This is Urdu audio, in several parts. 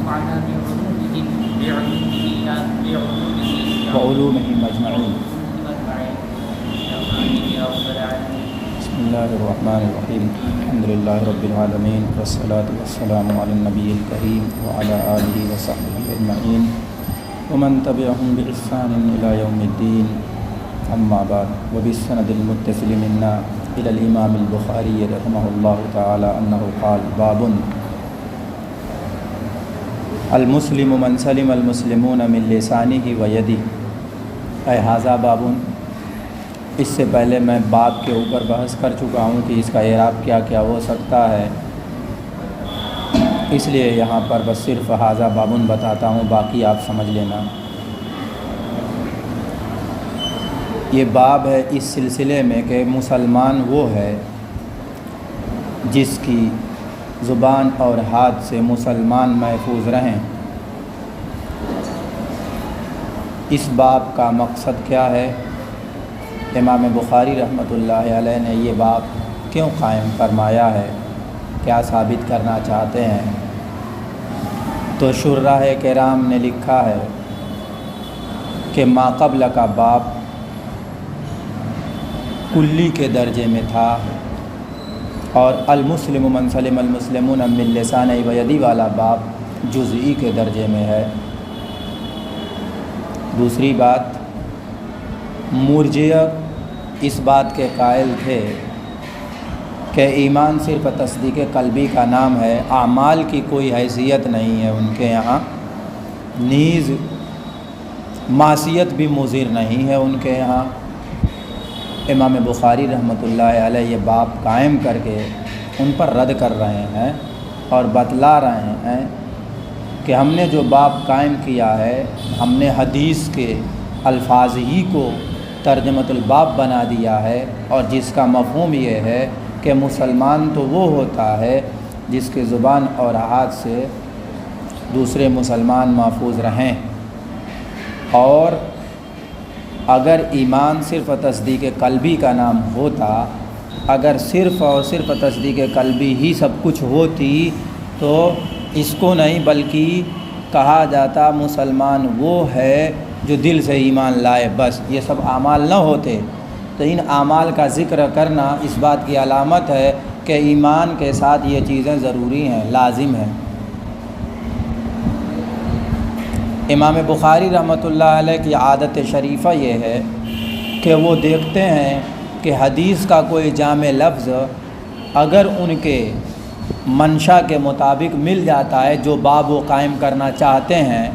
ونفعنا وعلومهم أجمعين. بسم الله الرحمن الرحيم. الحمد لله رب العالمين، والصلاة والسلام على النبي الكريم وعلى آله وصحبه أجمعين ومن تبعهم بإحسان إلى يوم الدين. أما بعد، وبالسند المتصل منا إلى الإمام البخاري رحمه الله تعالى أنه قال: باب المسلم من سلم المسلمون من لسانه ويده. اے ھذا باب، اس سے پہلے میں باب کے اوپر بحث کر چکا ہوں کہ اس کا اعراب کیا کیا ہو سکتا ہے، اس لیے یہاں پر بس صرف ھذا باب بتاتا ہوں، باقی آپ سمجھ لینا۔ یہ باب ہے اس سلسلے میں کہ مسلمان وہ ہے جس کی زبان اور ہاتھ سے مسلمان محفوظ رہیں۔ اس باب کا مقصد کیا ہے؟ امام بخاری رحمۃ اللہ علیہ نے یہ باب کیوں قائم فرمایا ہے، کیا ثابت کرنا چاہتے ہیں؟ تو شراح کرام نے لکھا ہے کہ ما قبل کا باب کلی کے درجے میں تھا، اور المسلم من سلم المسلمون من لسانہ و یدی والا باب جزئی کے درجے میں ہے۔ دوسری بات، مرجئہ اس بات کے قائل تھے کہ ایمان صرف تصدیق قلبی کا نام ہے، اعمال کی کوئی حیثیت نہیں ہے ان کے یہاں، نیز معصیت بھی مضر نہیں ہے ان کے یہاں۔ امام بخاری رحمۃ اللہ علیہ یہ باب قائم کر کے ان پر رد کر رہے ہیں اور بتلا رہے ہیں کہ ہم نے جو باب قائم کیا ہے، ہم نے حدیث کے الفاظ ہی کو ترجمۃ الباب بنا دیا ہے، اور جس کا مفہوم یہ ہے کہ مسلمان تو وہ ہوتا ہے جس کے زبان اور ہاتھ سے دوسرے مسلمان محفوظ رہیں، اور اگر ایمان صرف تصدیق قلبی کا نام ہوتا، اگر صرف اور صرف تصدیق قلبی ہی سب کچھ ہوتی تو اس کو نہیں بلکہ کہا جاتا مسلمان وہ ہے جو دل سے ایمان لائے، بس یہ سب اعمال نہ ہوتے۔ تو ان اعمال کا ذکر کرنا اس بات کی علامت ہے کہ ایمان کے ساتھ یہ چیزیں ضروری ہیں، لازم ہیں۔ امام بخاری رحمۃ اللہ علیہ کی عادت شریفہ یہ ہے کہ وہ دیکھتے ہیں کہ حدیث کا کوئی جامع لفظ اگر ان کے منشا کے مطابق مل جاتا ہے جو باب وہ قائم کرنا چاہتے ہیں،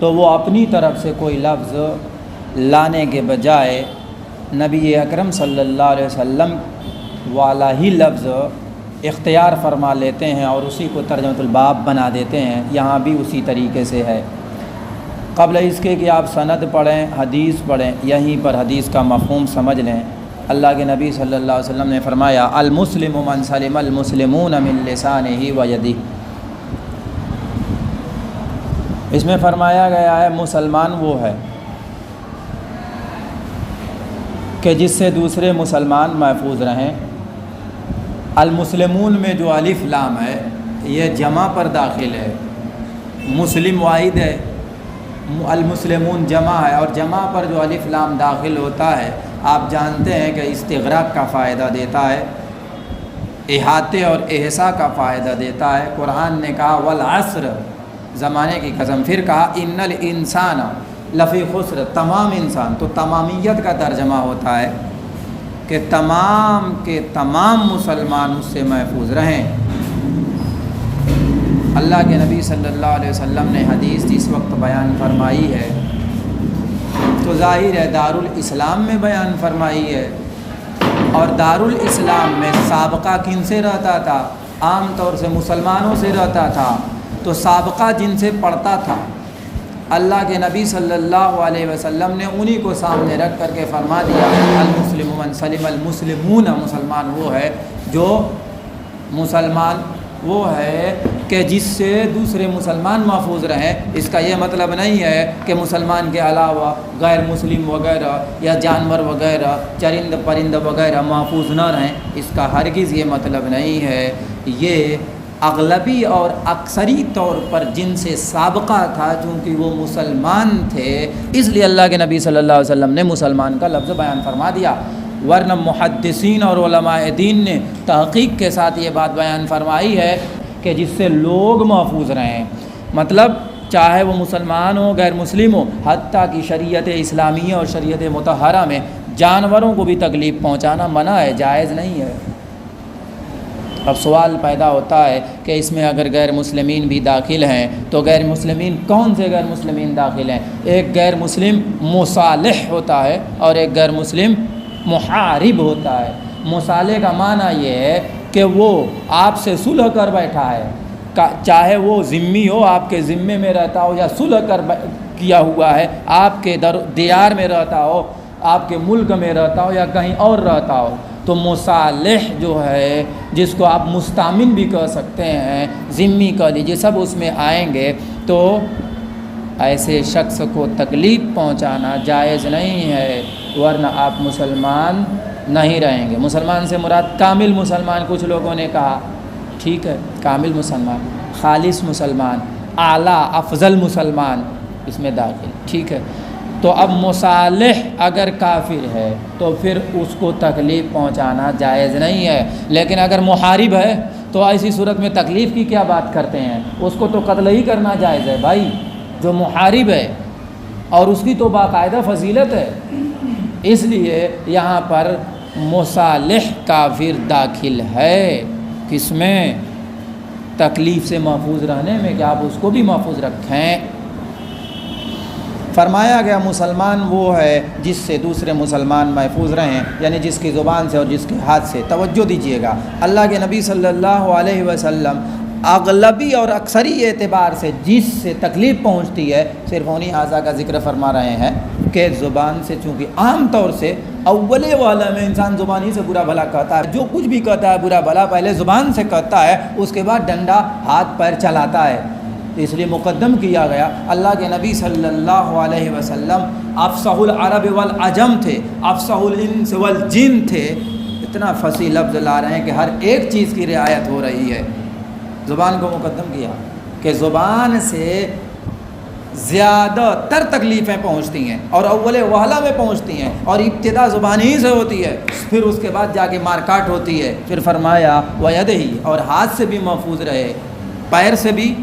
تو وہ اپنی طرف سے کوئی لفظ لانے کے بجائے نبی اکرم صلی اللہ علیہ وسلم والا ہی لفظ اختیار فرما لیتے ہیں اور اسی کو ترجمۃ الباب بنا دیتے ہیں۔ یہاں بھی اسی طریقے سے ہے۔ قبل اس کے کہ آپ سند پڑھیں، حدیث پڑھیں، یہیں پر حدیث کا مفہوم سمجھ لیں۔ اللہ کے نبی صلی اللہ علیہ وسلم نے فرمایا: المسلم من سلم المسلمون من لسانہ و یدہ۔ اس میں فرمایا گیا ہے مسلمان وہ ہے کہ جس سے دوسرے مسلمان محفوظ رہیں۔ المسلمون میں جو الف لام ہے یہ جمع پر داخل ہے، مسلم واحد ہے، المسلمون جمع ہے، اور جمع پر جو الف لام داخل ہوتا ہے آپ جانتے ہیں کہ استغراق کا فائدہ دیتا ہے، احاطے اور احصاء کا فائدہ دیتا ہے۔ قرآن نے کہا والعصر، زمانے کی قسم، پھر کہا ان الانسان لفی خسر، تمام انسان، تو تمامیت کا ترجمہ ہوتا ہے کہ تمام کے تمام مسلمان اس سے محفوظ رہیں۔ اللہ کے نبی صلی اللہ علیہ وسلم نے حدیث جس وقت بیان فرمائی ہے تو ظاہر ہے دارالاسلام میں بیان فرمائی ہے، اور دارالاسلام میں سابقہ کن سے رہتا تھا؟ عام طور سے مسلمانوں سے رہتا تھا، تو سابقہ جن سے پڑھتا تھا اللہ کے نبی صلی اللہ علیہ وسلم نے انہی کو سامنے رکھ کر کے فرما دیا: المسلم من سلم المسلمون، مسلمان وہ ہے جو مسلمان وہ ہے کہ جس سے دوسرے مسلمان محفوظ رہیں۔ اس کا یہ مطلب نہیں ہے کہ مسلمان کے علاوہ غیر مسلم وغیرہ یا جانور وغیرہ چرند پرند وغیرہ محفوظ نہ رہیں، اس کا ہرگز یہ مطلب نہیں ہے۔ یہ اغلبی اور اکثری طور پر جن سے سابقہ تھا، چونکہ وہ مسلمان تھے، اس لیے اللہ کے نبی صلی اللہ علیہ وسلم نے مسلمان کا لفظ بیان فرما دیا، ورنہ محدثین اور علماء دین نے تحقیق کے ساتھ یہ بات بیان فرمائی ہے کہ جس سے لوگ محفوظ رہیں، مطلب چاہے وہ مسلمان ہو غیر مسلم ہو، حتیٰ کہ شریعت اسلامیہ اور شریعت مطہرہ میں جانوروں کو بھی تکلیف پہنچانا منع ہے، جائز نہیں ہے۔ اب سوال پیدا ہوتا ہے کہ اس میں اگر غیر مسلمین بھی داخل ہیں تو غیر مسلمین کون سے غیر مسلمین داخل ہیں؟ ایک غیر مسلم مصالح ہوتا ہے اور ایک غیر مسلم محارب ہوتا ہے۔ مصالح کا معنی یہ ہے کہ وہ آپ سے صلح کر بیٹھا ہے، چاہے وہ ذمہ ہو، آپ کے ذمے میں رہتا ہو، یا صلح کیا ہوا ہے، آپ کے دیار میں رہتا ہو، آپ کے ملک میں رہتا ہو یا کہیں اور رہتا ہو، تو مصالح جو ہے، جس کو آپ مستامن بھی کہہ سکتے ہیں، ذمی کہہ لیجیے، سب اس میں آئیں گے۔ تو ایسے شخص کو تکلیف پہنچانا جائز نہیں ہے، ورنہ آپ مسلمان نہیں رہیں گے۔ مسلمان سے مراد کامل مسلمان، کچھ لوگوں نے کہا، ٹھیک ہے، کامل مسلمان، خالص مسلمان، اعلیٰ افضل مسلمان اس میں داخل، ٹھیک ہے۔ تو اب مصالح اگر کافر ہے تو پھر اس کو تکلیف پہنچانا جائز نہیں ہے، لیکن اگر محارب ہے تو ایسی صورت میں تکلیف کی کیا بات کرتے ہیں؟ اس کو تو قتل ہی کرنا جائز ہے بھائی، جو محارب ہے، اور اس کی تو باقاعدہ فضیلت ہے۔ اس لیے یہاں پر مصالح کافر داخل ہے، کس میں؟ تکلیف سے محفوظ رہنے میں، کہ آپ اس کو بھی محفوظ رکھیں۔ فرمایا گیا مسلمان وہ ہے جس سے دوسرے مسلمان محفوظ رہیں، یعنی جس کی زبان سے اور جس کے ہاتھ سے۔ توجہ دیجیے گا، اللہ کے نبی صلی اللہ علیہ وسلم اغلبی اور اکثری اعتبار سے جس سے تکلیف پہنچتی ہے، صرف انہی اعضاء کا ذکر فرما رہے ہیں کہ زبان سے، چونکہ عام طور سے اولے والا میں انسان زبان ہی سے برا بھلا کہتا ہے، جو کچھ بھی کہتا ہے برا بھلا پہلے زبان سے کہتا ہے، اس کے بعد ڈنڈا ہاتھ پیر چلاتا ہے۔ اس لیے مقدم کیا گیا، اللہ کے نبی صلی اللہ علیہ وسلم افصح العرب والعجم تھے، افصح الانس والجن تھے، اتنا فصیح لفظ لا رہے ہیں کہ ہر ایک چیز کی رعایت ہو رہی ہے۔ زبان کو مقدم کیا کہ زبان سے زیادہ تر تکلیفیں پہنچتی ہیں اور اول وہلا میں پہنچتی ہیں، اور ابتدا زبان ہی سے ہوتی ہے، پھر اس کے بعد جا کے مارکاٹ ہوتی ہے۔ پھر فرمایا وَيَدِهِ، اور ہاتھ سے بھی محفوظ رہے، پیر سے بھی،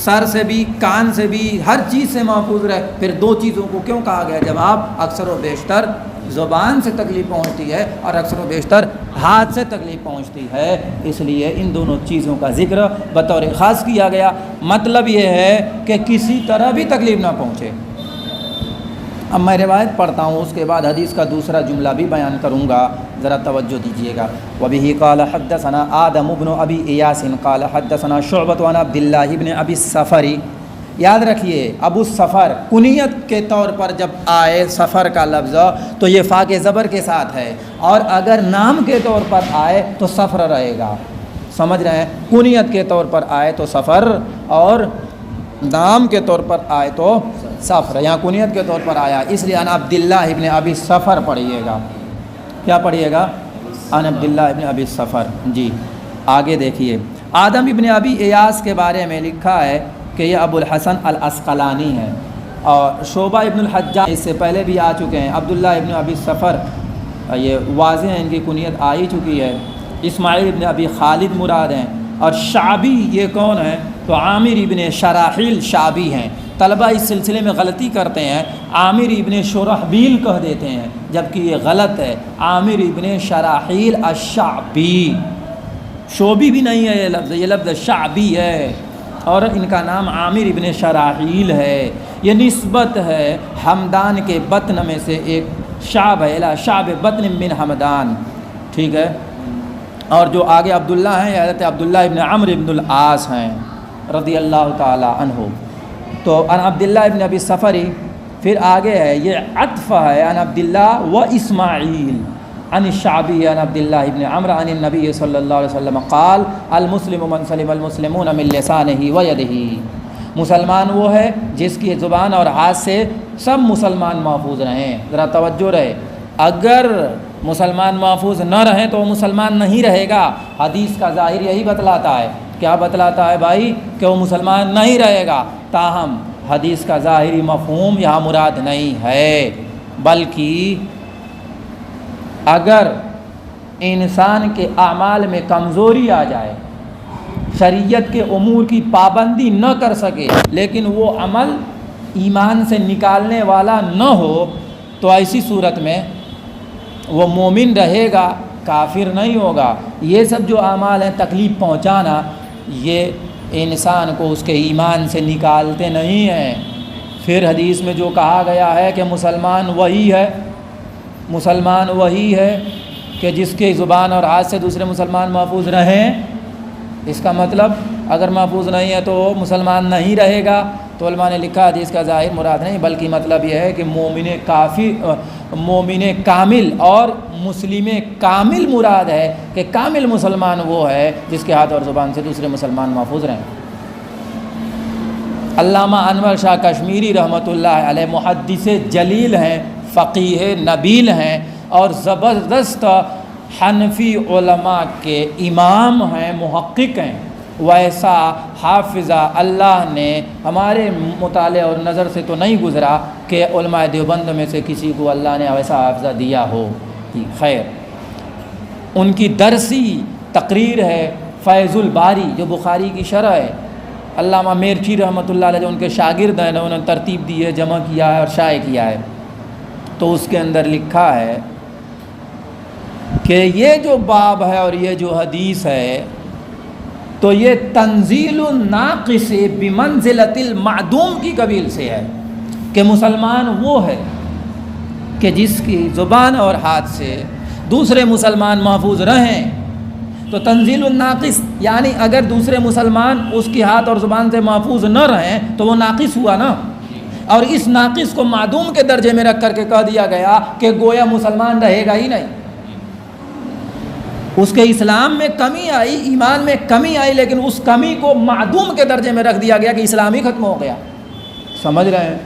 سر سے بھی، کان سے بھی، ہر چیز سے محفوظ رہے۔ پھر دو چیزوں کو کیوں کہا گیا؟ جب آپ اکثر و بیشتر زبان سے تکلیف پہنچتی ہے اور اکثر و بیشتر ہاتھ سے تکلیف پہنچتی ہے، اس لیے ان دونوں چیزوں کا ذکر بطور خاص کیا گیا۔ مطلب یہ ہے کہ کسی طرح بھی تکلیف نہ پہنچے۔ اب میں روایت پڑھتا ہوں، اس کے بعد حدیث کا دوسرا جملہ بھی بیان کروں گا، ذرا توجہ دیجیے گا۔ وبه قال حدثنا آدم بن ابی ایاس قال حدثنا شعبۃ عن عبد اللہ بن ابی الصفر۔ یاد رکھیے، ابو الصفر کنیت کے طور پر جب آئے صفر کا لفظ تو یہ فا کے زبر کے ساتھ ہے، اور اگر نام کے طور پر آئے تو صفر رہے گا، سمجھ رہے ہیں؟ کنیت کے طور پر آئے تو صفر، اور نام کے طور پر آئے تو صفر۔ یہاں کنیت کے طور پر آیا، اس لیے ان عبداللہ ابن ابی الصفر پڑھیے گا۔ کیا پڑھیے گا؟ ان عبداللہ ابن ابی الصفر۔ جی آگے دیکھیے، آدم ابن ابی ایاس کے بارے میں لکھا ہے کہ یہ ابو الحسن العسقلانی ہے، اور شعبہ ابن الحجاج اس سے پہلے بھی آ چکے ہیں۔ عبداللہ ابن ابی الصفر یہ واضح ہے، ان کی کنیت آ ہی چکی ہے۔ اسماعیل ابن ابی خالد مراد ہیں، اور شعبی یہ کون ہے؟ تو عامر ابن شراحیل شعبی ہیں۔ طلبہ اس سلسلے میں غلطی کرتے ہیں، عامر ابن شرحبیل کہہ دیتے ہیں، جبکہ یہ غلط ہے، عامر ابن شراحیل الشعبی، شعبی بھی نہیں ہے یہ لفظ شعبی ہے، اور ان کا نام عامر ابن شراحیل ہے۔ یہ نسبت ہے حمدان کے بطن میں سے ایک شعب ہے، الی شعب بطن من حمدان، ٹھیک ہے۔ اور جو آگے عبداللہ ہیں، یہ حضرت عبداللہ ابن عمرو ابن العاص ہیں رضی اللہ تعالی عنہ۔ تو ان عبداللہ ابن ابی الصفر، پھر آگے ہے، یہ عطف ہے، ان عبداللہ و اسماعیل عن الشعبی عن عبداللہ ابن عمرو عن النبی صلی اللہ علیہ وسلم قال المسلم من سلم المسلمون من لسانہ و یدہ۔ مسلمان وہ ہے جس کی زبان اور ہاتھ سے سب مسلمان محفوظ رہیں۔ ذرا توجہ رہے، اگر مسلمان محفوظ نہ رہیں تو وہ مسلمان نہیں رہے گا۔ حدیث کا ظاہر یہی بتلاتا ہے کیا بتلاتا ہے بھائی؟ کہ وہ مسلمان نہیں رہے گا۔ تاہم حدیث کا ظاہری مفہوم یہاں مراد نہیں ہے، بلکہ اگر انسان کے اعمال میں کمزوری آ جائے، شریعت کے امور کی پابندی نہ کر سکے، لیکن وہ عمل ایمان سے نکالنے والا نہ ہو، تو ایسی صورت میں وہ مومن رہے گا، کافر نہیں ہوگا۔ یہ سب جو اعمال ہیں، تکلیف پہنچانا، یہ انسان کو اس کے ایمان سے نکالتے نہیں ہیں۔ پھر حدیث میں جو کہا گیا ہے کہ مسلمان وہی ہے کہ جس کے زبان اور ہاتھ سے دوسرے مسلمان محفوظ رہیں۔ اس کا مطلب اگر محفوظ نہیں ہے تو وہ مسلمان نہیں رہے گا۔ تو علماء نے لکھا حدیث کا ظاہر مراد نہیں، بلکہ مطلب یہ ہے کہ مومن کامل اور مسلم کامل مراد ہے کہ کامل مسلمان وہ ہے جس کے ہاتھ اور زبان سے دوسرے مسلمان محفوظ رہیں۔ علامہ انور شاہ کشمیری رحمۃ اللہ علیہ محدث جلیل ہیں، فقیہ نبیل ہیں اور زبردست حنفی علماء کے امام ہیں، محقق ہیں۔ ویسا حافظہ اللہ نے ہمارے مطالعے اور نظر سے تو نہیں گزرا کہ علماء دیوبند میں سے کسی کو اللہ نے ویسا حافظہ دیا ہو۔ خیر، ان کی درسی تقریر ہے فیض الباری جو بخاری کی شرح ہے۔ علامہ میرچی رحمۃ اللہ علیہ جو ان کے شاگرد ہیں، انہوں نے ترتیب دی ہے، جمع کیا ہے اور شائع کیا ہے۔ تو اس کے اندر لکھا ہے کہ یہ جو باب ہے اور یہ جو حدیث ہے، تو یہ تنزیل الناقص بمنزلۃ المعدوم کی قبیل سے ہے کہ مسلمان وہ ہے کہ جس کی زبان اور ہاتھ سے دوسرے مسلمان محفوظ رہیں۔ تو تنزیل الناقص یعنی اگر دوسرے مسلمان اس کی ہاتھ اور زبان سے محفوظ نہ رہیں تو وہ ناقص ہوا نا، اور اس ناقص کو معدوم کے درجے میں رکھ کر کے کہہ دیا گیا کہ گویا مسلمان رہے گا ہی نہیں۔ اس کے اسلام میں کمی آئی، ایمان میں کمی آئی، لیکن اس کمی کو معدوم کے درجے میں رکھ دیا گیا کہ اسلام ہی ختم ہو گیا۔ سمجھ رہے ہیں؟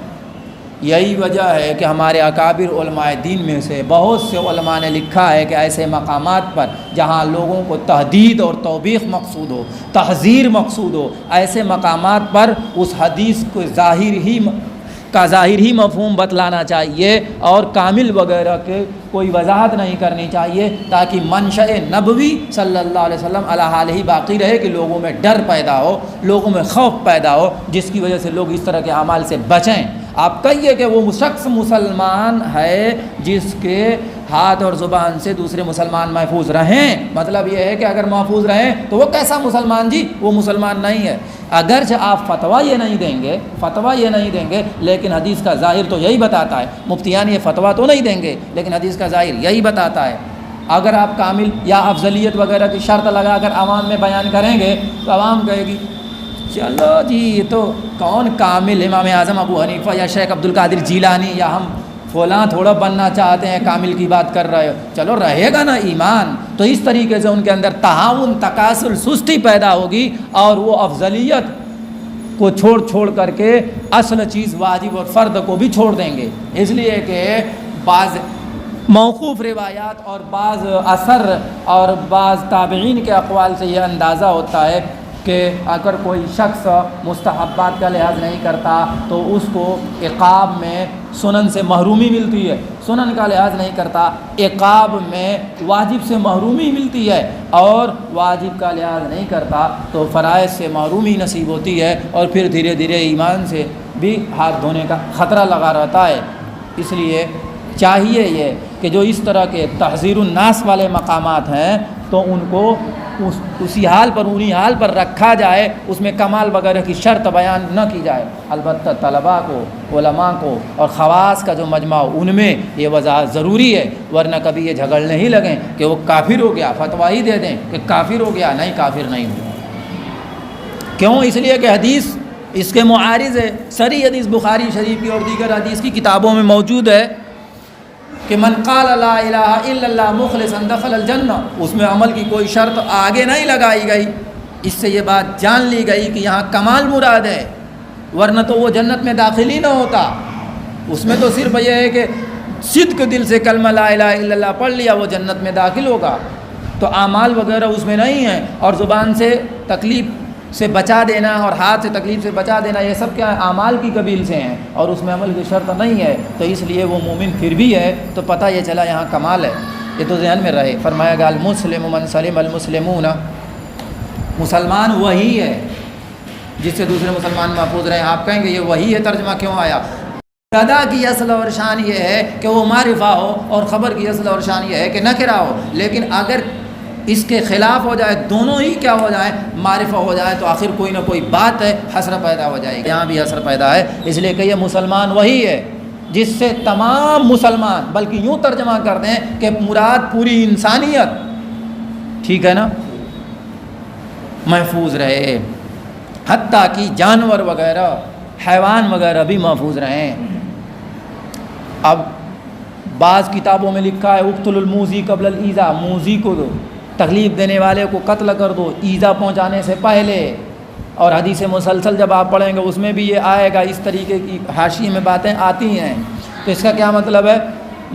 یہی وجہ ہے کہ ہمارے اکابر علماء دین میں سے بہت سے علماء نے لکھا ہے کہ ایسے مقامات پر جہاں لوگوں کو تحدید اور توبیخ مقصود ہو، تحذیر مقصود ہو، ایسے مقامات پر اس حدیث کو ظاہر ہی مفہوم بتلانا چاہیے اور کامل وغیرہ کے کوئی وضاحت نہیں کرنی چاہیے، تاکہ منشأ نبوی صلی اللہ علیہ وسلم علی حالہ ہی باقی رہے، کہ لوگوں میں ڈر پیدا ہو، لوگوں میں خوف پیدا ہو، جس کی وجہ سے لوگ اس طرح کے اعمال سے بچیں۔ آپ کہیے کہ وہ شخص مسلمان ہے جس کے ہاتھ اور زبان سے دوسرے مسلمان محفوظ رہیں، مطلب یہ ہے کہ اگر محفوظ رہیں تو وہ کیسا مسلمان جی؟ وہ مسلمان نہیں ہے۔ اگرچہ آپ فتویٰ یہ نہیں دیں گے لیکن حدیث کا ظاہر تو یہی بتاتا ہے۔ مفتیان یہ فتویٰ تو نہیں دیں گے لیکن حدیث کا ظاہر یہی بتاتا ہے۔ اگر آپ کامل یا افضلیت وغیرہ کی شرط لگا کر عوام میں بیان کریں گے تو عوام کہے گی چلو جی یہ تو کون کامل، امام اعظم ابو حنیفہ یا شیخ عبد القادر جیلانی یا ہم فلاں تھوڑا بننا چاہتے ہیں، کامل کی بات کر رہے ہو، چلو رہے گا نا ایمان۔ تو اس طریقے سے ان کے اندر تہاون، تکاسل، سستی پیدا ہوگی اور وہ افضلیت کو چھوڑ کر کے اصل چیز واجب اور فرد کو بھی چھوڑ دیں گے۔ اس لیے کہ بعض موقوف روایات اور بعض اثر اور بعض تابعین کے اقوال سے یہ اندازہ ہوتا ہے کہ اگر کوئی شخص مستحبات کا لحاظ نہیں کرتا تو اس کو عقاب میں سنن سے محرومی ملتی ہے، سنن کا لحاظ نہیں کرتا عقاب میں واجب سے محرومی ملتی ہے، اور واجب کا لحاظ نہیں کرتا تو فرائض سے محرومی نصیب ہوتی ہے، اور پھر دھیرے دھیرے ایمان سے بھی ہاتھ دھونے کا خطرہ لگا رہتا ہے۔ اس لیے چاہیے یہ کہ جو اس طرح کے تحذیر الناس والے مقامات ہیں تو ان کو انہی حال پر رکھا جائے، اس میں کمال وغیرہ کی شرط بیان نہ کی جائے۔ البتہ طلباء کو، علماء کو اور خواص کا جو مجمع ان میں یہ وضاحت ضروری ہے، ورنہ کبھی یہ جھگڑنے ہی لگیں کہ وہ کافر ہو گیا، فتویٰ ہی دے دیں کہ کافر ہو گیا۔ نہیں، کافر نہیں ہوا۔ کیوں؟ اس لیے کہ حدیث اس کے معارض ہے۔ صریح حدیث بخاری شریف کی اور دیگر حدیث کی کتابوں میں موجود ہے کہ من قال لا الہ الا اللہ مخلصا دخل الجنہ، اس میں عمل کی کوئی شرط آگے نہیں لگائی گئی۔ اس سے یہ بات جان لی گئی کہ یہاں کمال مراد ہے، ورنہ تو وہ جنت میں داخل ہی نہ ہوتا۔ اس میں تو صرف یہ ہے کہ صدق دل سے کلمہ لا الہ الا اللہ پڑھ لیا، وہ جنت میں داخل ہوگا۔ تو اعمال وغیرہ اس میں نہیں ہیں، اور زبان سے تکلیف سے بچا دینا اور ہاتھ سے تکلیف سے بچا دینا، یہ سب کیا اعمال کی قبیل سے ہیں اور اس میں عمل کی شرط نہیں ہے، تو اس لیے وہ مومن پھر بھی ہے، تو پتہ یہ چلا یہاں کمال ہے، یہ تو ذہن میں رہے۔ فرمایا گیا المسلم من سلم المسلمون، مسلمان وہی ہے جس سے دوسرے مسلمان محفوظ رہیں۔ آپ کہیں گے یہ وہی ہے، ترجمہ کیوں آیا؟ مبتدا کی اصل اور شان یہ ہے کہ وہ معرفہ ہو، اور خبر کی اصل اور شان یہ ہے کہ نکرہ ہو، لیکن اگر اس کے خلاف ہو جائے، دونوں ہی کیا ہو جائیں، معرفہ ہو جائے، تو آخر کوئی نہ کوئی بات ہے، حسر پیدا ہو جائے گی۔ یہاں بھی حسر پیدا ہے، اس لیے کہ یہ مسلمان وہی ہے جس سے تمام مسلمان، بلکہ یوں ترجمہ کر دیں کہ مراد پوری انسانیت، ٹھیک ہے نا، محفوظ رہے، حتیٰ کہ جانور وغیرہ، حیوان وغیرہ بھی محفوظ رہیں۔ اب بعض کتابوں میں لکھا ہے اقتل الموذی قبل الایذاء، موذی کو دو، تکلیف دینے والے کو قتل کر دو ایذا پہنچانے سے پہلے، اور حدیث مسلسل جب آپ پڑھیں گے اس میں بھی یہ آئے گا، اس طریقے کی حاشیے میں باتیں آتی ہیں۔ تو اس کا کیا مطلب ہے؟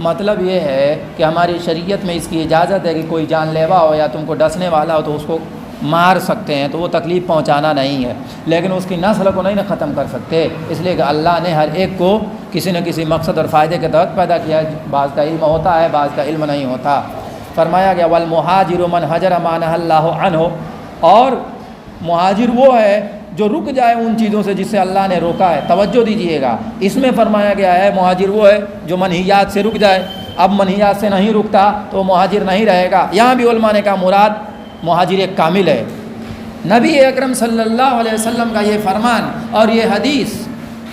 مطلب یہ ہے کہ ہماری شریعت میں اس کی اجازت ہے کہ کوئی جان لیوا ہو یا تم کو ڈسنے والا ہو تو اس کو مار سکتے ہیں، تو وہ تکلیف پہنچانا نہیں ہے، لیکن اس کی نسل کو نہیں نہ ختم کر سکتے، اس لیے کہ اللہ نے ہر ایک کو کسی نہ کسی مقصد اور فائدے کے تحت پیدا کیا ہے، بعض کا علم ہوتا ہے، بعض کا علم نہیں ہوتا۔ فرمایا گیا والمہاجر من حجر ما نہی اللہ عنہ، اور مہاجر وہ ہے جو رک جائے ان چیزوں سے جس سے اللہ نے روکا ہے۔ توجہ دیجئے گا، اس میں فرمایا گیا ہے مہاجر وہ ہے جو منہیات سے رک جائے، اب منہیات سے نہیں رکتا تو مہاجر نہیں رہے گا۔ یہاں بھی علماء نے کہا مراد مہاجر ایک کامل ہے۔ نبی اکرم صلی اللہ علیہ وسلم کا یہ فرمان اور یہ حدیث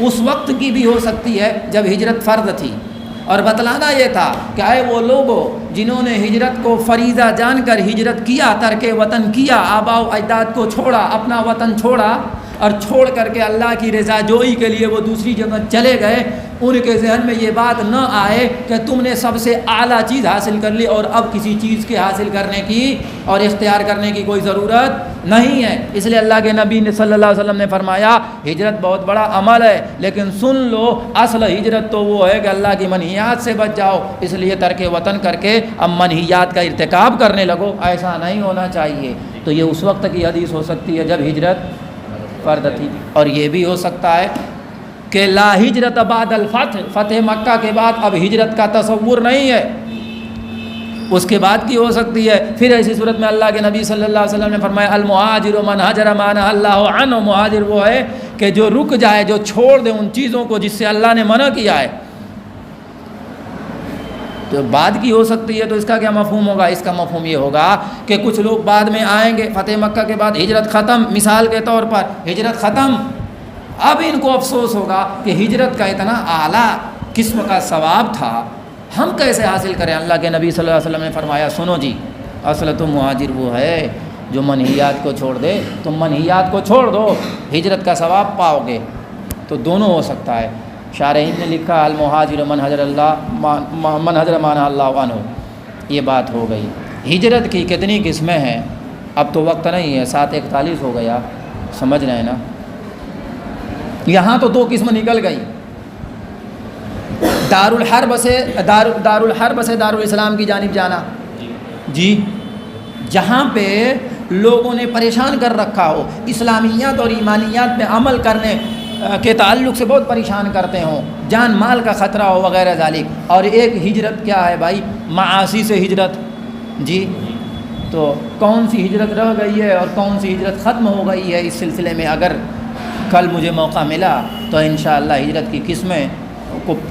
اس وقت کی بھی ہو سکتی ہے جب ہجرت فرض تھی، اور بتلانا یہ تھا کہ اے وہ لوگوں جنہوں نے ہجرت کو فریضہ جان کر ہجرت کیا، ترک وطن کیا، آباء و اجداد کو چھوڑا، اپنا وطن چھوڑا اور چھوڑ کر کے اللہ کی رضا جوئی کے لیے وہ دوسری جگہ چلے گئے، ان کے ذہن میں یہ بات نہ آئے کہ تم نے سب سے اعلیٰ چیز حاصل کر لی اور اب کسی چیز کے حاصل کرنے کی اور اختیار کرنے کی کوئی ضرورت نہیں ہے۔ اس لیے اللہ کے نبی نے صلی اللہ علیہ وسلم نے فرمایا ہجرت بہت بڑا عمل ہے، لیکن سن لو اصل ہجرت تو وہ ہے کہ اللہ کی منہیات سے بچ جاؤ، اس لیے ترک وطن کر کے اب منہیات کا ارتکاب کرنے لگو، ایسا نہیں ہونا چاہیے۔ تو یہ اس وقت کی حدیث ہو سکتی ہے جب ہجرت فرض تھی، اور یہ بھی ہو سکتا ہے کہ لا ہجرت بعد الفتح، فتح مکہ کے بعد اب ہجرت کا تصور نہیں ہے، اس کے بعد کی ہو سکتی ہے۔ پھر ایسی صورت میں اللہ کے نبی صلی اللہ علیہ وسلم نے فرمایا المہاجر من حجر ما نہی اللہ عنہ، مہاجر وہ ہے کہ جو رک جائے، جو چھوڑ دے ان چیزوں کو جس سے اللہ نے منع کیا ہے۔ تو بعد کی ہو سکتی ہے، تو اس کا کیا مفہوم ہوگا؟ اس کا مفہوم یہ ہوگا کہ کچھ لوگ بعد میں آئیں گے، فتح مکہ کے بعد ہجرت ختم، مثال کے طور پر ہجرت ختم، اب ان کو افسوس ہوگا کہ ہجرت کا اتنا اعلیٰ قسم کا ثواب تھا، ہم کیسے حاصل کریں؟ اللہ کے نبی صلی اللہ علیہ وسلم نے فرمایا سنو جی، اصل تو مہاجر وہ ہے جو منہیات کو چھوڑ دے، تم منہیات کو چھوڑ دو، ہجرت کا ثواب پاؤ گے۔ تو دونوں ہو سکتا ہے۔ شارحین نے لکھا المہاجر من حجر ما نہی اللہ عنہ، یہ بات ہو گئی۔ ہجرت کی کتنی قسمیں ہیں؟ اب تو وقت نہیں ہے، 7:41 ہو گیا، سمجھ رہے ہیں نا؟ یہاں تو 2 قسم نکل گئی، دارالحرب سے دارالاسلام کی جانب جانا، جی جہاں پہ لوگوں نے پریشان کر رکھا ہو، اسلامیات اور ایمانیات میں عمل کرنے کے تعلق سے بہت پریشان کرتے ہوں، جان مال کا خطرہ ہو وغیرہ ذالک۔ اور ایک ہجرت کیا ہے بھائی؟ معاصی سے ہجرت، جی تو کون سی ہجرت رہ گئی ہے اور کون سی ہجرت ختم ہو گئی ہے؟ اس سلسلے میں اگر کل مجھے موقع ملا تو انشاءاللہ ہجرت کی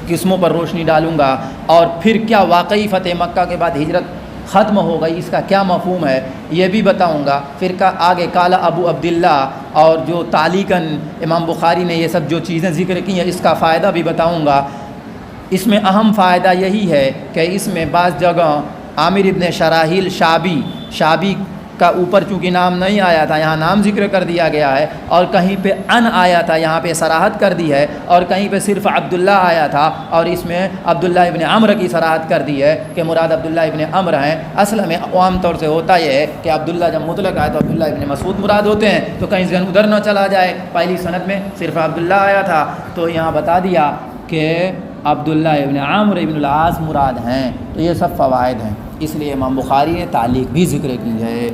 قسموں پر روشنی ڈالوں گا، اور پھر کیا واقعی فتح مکہ کے بعد ہجرت ختم ہو گئی، اس کا کیا مفہوم ہے یہ بھی بتاؤں گا۔ پھر آگے قال ابو عبداللہ، اور جو تعلیقاً امام بخاری نے یہ سب جو چیزیں ذکر کی ہیں اس کا فائدہ بھی بتاؤں گا۔ اس میں اہم فائدہ یہی ہے کہ اس میں بعض جگہ عامر ابن شراحیل شابی کا اوپر چونکہ نام نہیں آیا تھا، یہاں نام ذکر کر دیا گیا ہے، اور کہیں پہ ان آیا تھا، یہاں پہ صراحت کر دی ہے، اور کہیں پہ صرف عبداللہ آیا تھا اور اس میں عبداللہ ابن عمرو کی صراحت کر دی ہے کہ مراد عبداللہ ابن عمرو ہیں۔ اصل میں عام طور سے ہوتا یہ ہے کہ عبداللہ جب مطلق آئے تو عبداللہ ابن مسعود مراد ہوتے ہیں، تو کہیں ذہن ادھر نہ چلا جائے، پہلی سند میں صرف عبداللہ آیا تھا تو یہاں بتا دیا کہ عبداللہ ابن عمرو ابن العاص مراد ہیں۔ تو یہ سب فوائد ہیں، اس لیے امام بخاری نے تعلیق بھی ذکر کی ہے۔